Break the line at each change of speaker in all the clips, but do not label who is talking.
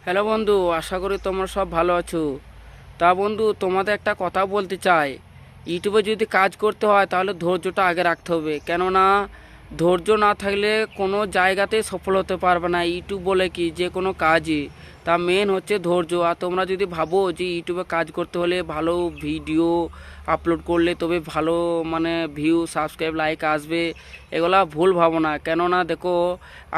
Hello বন্ধু, আশা করি তোমরা সব ভালো আছো। তা বন্ধু, তোমাদের একটা কথা বলতে চাই। ইউটিউবে যদি কাজ করতে হয় তাহলে ধৈর্যটা আগে রাখতে হবে, কেননা ধৈর্য না থাকলে কোনো জায়গাতেই সফল হতে পারবে না। ইউটিউব বলে কি, যে কোনো কাজই তা মেন হচ্ছে ধৈর্য। আর তোমরা যদি ভাবো যে ইউটিউবে কাজ করতে হলে ভালো ভিডিও আপলোড করলে তবে ভালো ভিউ, সাবস্ক্রাইব, লাইক আসবে, এগুলা ভুল ভাবনা। কেননা দেখো,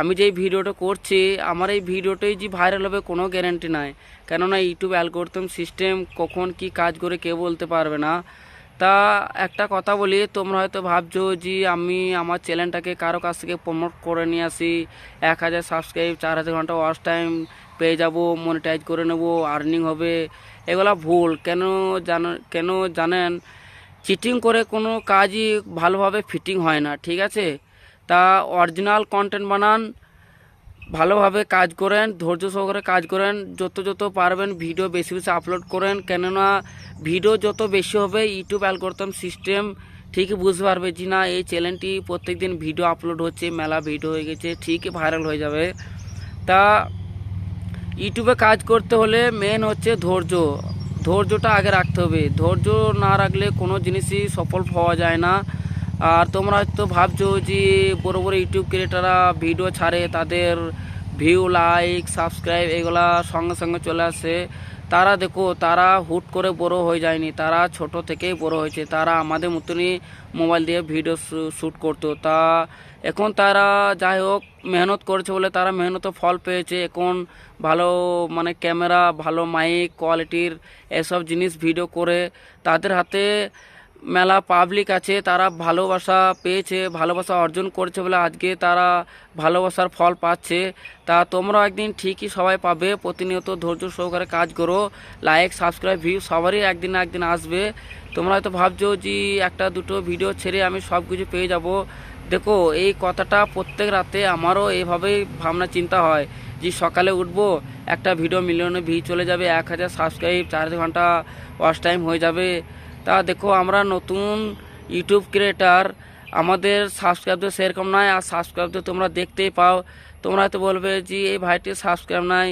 আমি যেই ভিডিওটা করছি, আমার এই ভিডিওটাই যে ভাইরাল হবে কোনো গ্যারান্টি নাই। কেননা ইউটিউব অ্যালগরিদম সিস্টেম কখন কি কাজ করে কেউ বলতে পারবে না। তা একটা কথা বলি, তোমরা হয়তো ভাবছো যে আমি আমার চ্যানেলটাকে কারো কাছ থেকে প্রমোট করে নিয়ে আসি, 1000 সাবস্ক্রাইব, 4000 ঘন্টা ওয়াচ টাইম পেয়ে যাব, মনিটাইজ করে নেব, আর্নিং হবে। এগুলা ভুল। কেন জানেন? চিটিং করে কোনো কাজই ভালোভাবে ফিটিং হয় না, ঠিক আছে? তা অরিজিনাল কন্টেন্ট বানান, ভালোভাবে কাজ করেন, ধৈর্য সহকারে কাজ করেন, যত পারবেন ভিডিও বেশি বেশি আপলোড করেন। কেননা ভিডিও যত বেশি হবে ইউটিউব অ্যালগরিদম সিস্টেম ঠিকই বুঝতে পারবে যে না, এই চ্যানেলটি প্রত্যেকদিন ভিডিও আপলোড হচ্ছে, মেলা ভিডিও হয়ে গেছে, ঠিকই ভাইরাল হয়ে যাবে। তা ইউটিউবে কাজ করতে হলে মেন হচ্ছে ধৈর্য। ধৈর্যটা আগে রাখতে হবে। ধৈর্য না রাখলে কোনো জিনিসই সফল পাওয়া যায় না। আর তোমরা হয়তো ভাবছো যে বড় বড় ইউটিউব ক্রিয়েটাররা ভিডিও ছাড়ে, তাদের ভিউ, লাইক, সাবস্ক্রাইব এগুলা সঙ্গে সঙ্গে চলে আসে। তারা দেখো, তারা হুট করে বড় হয়ে যায়নি, তারা ছোট থেকেই বড় হয়েছে। তারা আমাদের মতনই মোবাইল দিয়ে ভিডিও শ্যুট করতো। তা এখন তারা যাই হোক মেহনত করেছে বলে তারা মেহনত ফল পেয়েছে। এখন ভালো ক্যামেরা, ভালো মাইক কোয়ালিটির এসব জিনিস ভিডিও করে তাদের হাতে মেলা পাবলিক আছে, তারা ভালোবাসা পেয়েছে, ভালোবাসা অর্জন করেছে বলে আজকে তারা ভালোবাসার ফল পাচ্ছে। তা তোমরা একদিন ঠিকই সবাই পাবে। প্রতিনিয়ত ধৈর্য সহকারে কাজ করো, লাইক, সাবস্ক্রাইব, ভিউ সবারই একদিন না একদিন আসবে। তোমরা হয়তো ভাবছো যে একটা দুটো ভিডিও ছেড়ে আমি সব কিছু পেয়ে যাব। দেখো, এই কথাটা প্রত্যেক রাতে আমারও এইভাবেই ভাবনা চিন্তা হয় যে সকালে উঠবো, একটা ভিডিও মিলিয়নে ভিউ চলে যাবে, 1000 সাবস্ক্রাইব, 4 ঘন্টা ওয়াচ টাইম হয়ে যাবে। তা দেখো, আমরা নতুন ইউটিউব ক্রিয়েটার, আমাদের সাবস্ক্রাইব সেরকম নাই। আর সাবস্ক্রাইব তো তোমরা দেখতেই পাও। তোমরা হয়তো বলবে যে এই ভাইটির সাবস্ক্রাইব নাই,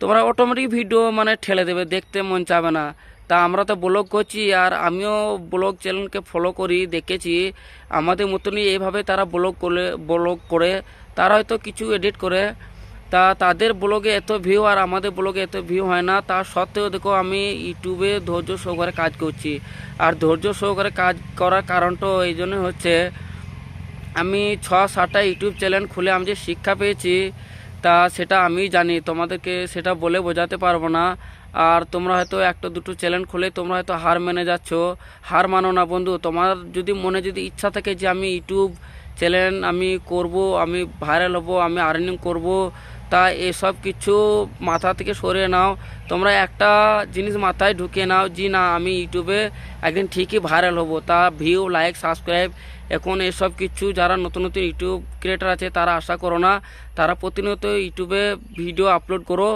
তোমরা অটোমেটিক ভিডিও ঠেলে দেবে, দেখতে মন চাবে না। তা আমরা তো ব্লগ করছি, আর আমিও ব্লগ চ্যানেলকে ফলো করি, দেখেছি আমাদের মতনই এইভাবে তারা ব্লগ করে তারা হয়তো কিছু এডিট করে। তা তাদের ব্লগে এত ভিউ আর আমাদের ব্লগে এত ভিউ হয় না। তা সত্ত্বেও দেখো, আমি ইউটিউবে ধৈর্য সহকারে কাজ করছি। আর ধৈর্য সহকারে কাজ করার কারণটা এই জন্য হচ্ছে, আমি 6-7টা ইউটিউব চ্যানেল খুলে আমি যে শিক্ষা পেয়েছি, তা সেটা আমি জানি, তোমাদেরকে সেটা বলে বোঝাতে পারবো না। আর তোমরা হয়তো একটা দুটো চ্যানেল খুলে তোমরা হয়তো হার মেনে যাচ্ছ। হার মানো না বন্ধু। তোমার যদি মনে যদি ইচ্ছা থাকে যে আমি ইউটিউব চ্যানেল আমি করব, আমি ভাইরাল হব, আমি আর্নিং করব, তা এসব কিছু মাথা থেকে সরিয়ে নাও। তোমরা একটা জিনিস মাথায় ঢুকিয়ে নাও যে না, আমি ইউটিউবে একদিন ঠিকই ভাইরাল হব। তা ভিউ, লাইক, সাবস্ক্রাইব এখন এসব কিছু যারা নতুন নতুন ইউটিউব ক্রিয়েটার আছে তারা আশা করো না। তারা প্রতিনিয়ত ইউটিউবে ভিডিও আপলোড করো।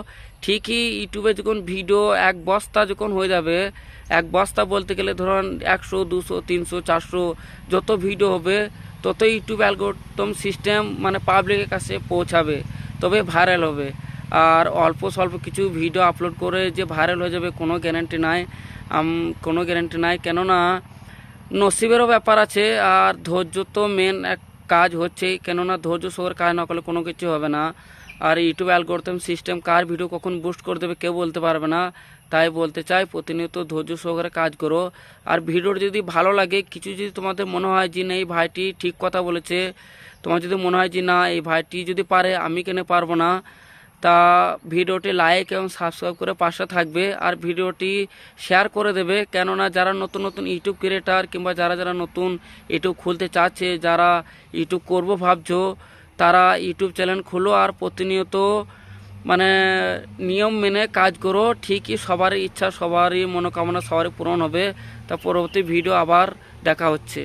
ঠিকই ইউটিউবে যখন ভিডিও এক বস্তা যখন হয়ে যাবে, এক বস্তা বলতে গেলে ধরুন 100, 200, 300, 400 যত ভিডিও হবে, তত ইউটিউব অ্যালগরিদম সিস্টেম পাবলিকের কাছে পৌঁছাবে, তবে ভাইরাল হবে। আর অল্প স্বল্প কিছু ভিডিও আপলোড করে যে ভাইরাল হয়ে যাবে কোনো গ্যারান্টি নাই। কেননা নসিবেরও ব্যাপার আছে। আর ধৈর্য তো মেন এক কাজ হচ্ছেই, কেননা ধৈর্য সহকারে কাজ না করলে কোনো কিছু হবে না। আর ইউটিউব অ্যালগরিদম সিস্টেম কার ভিডিও কখন বুস্ট করে দেবে কেউ বলতে পারবে না। তাই বলতে চাই, প্রতিনিয়ত ধৈর্য সহকারে কাজ করো। আর ভিডিওটা যদি ভালো লাগে, কিছু যদি তোমাদের মনে হয় যে না এই ভাইটি ঠিক কথা বলেছে, তোমার যদি মনে হয় যে না এই ভাইটি যদি পারে আমি কেন পারবো না, তা ভিডিওটি লাইক এবং সাবস্ক্রাইব করে পাশে থাকবে। আর ভিডিওটি শেয়ার করে দেবে, কেননা যারা নতুন নতুন ইউটিউব ক্রিয়েটার কিংবা যারা নতুন ইউটিউব খুলতে চাচ্ছে, যারা ইউটিউব করবো ভাবছো, তারা ইউটিউব চ্যানেল খুলো আর প্রতিনিয়ত নিয়ম মেনে কাজ করো। ঠিকই সবারই ইচ্ছা, সবারই মনোকামনা সবারই পূরণ হবে। তা পরবর্তী ভিডিও আবার দেখা হচ্ছে।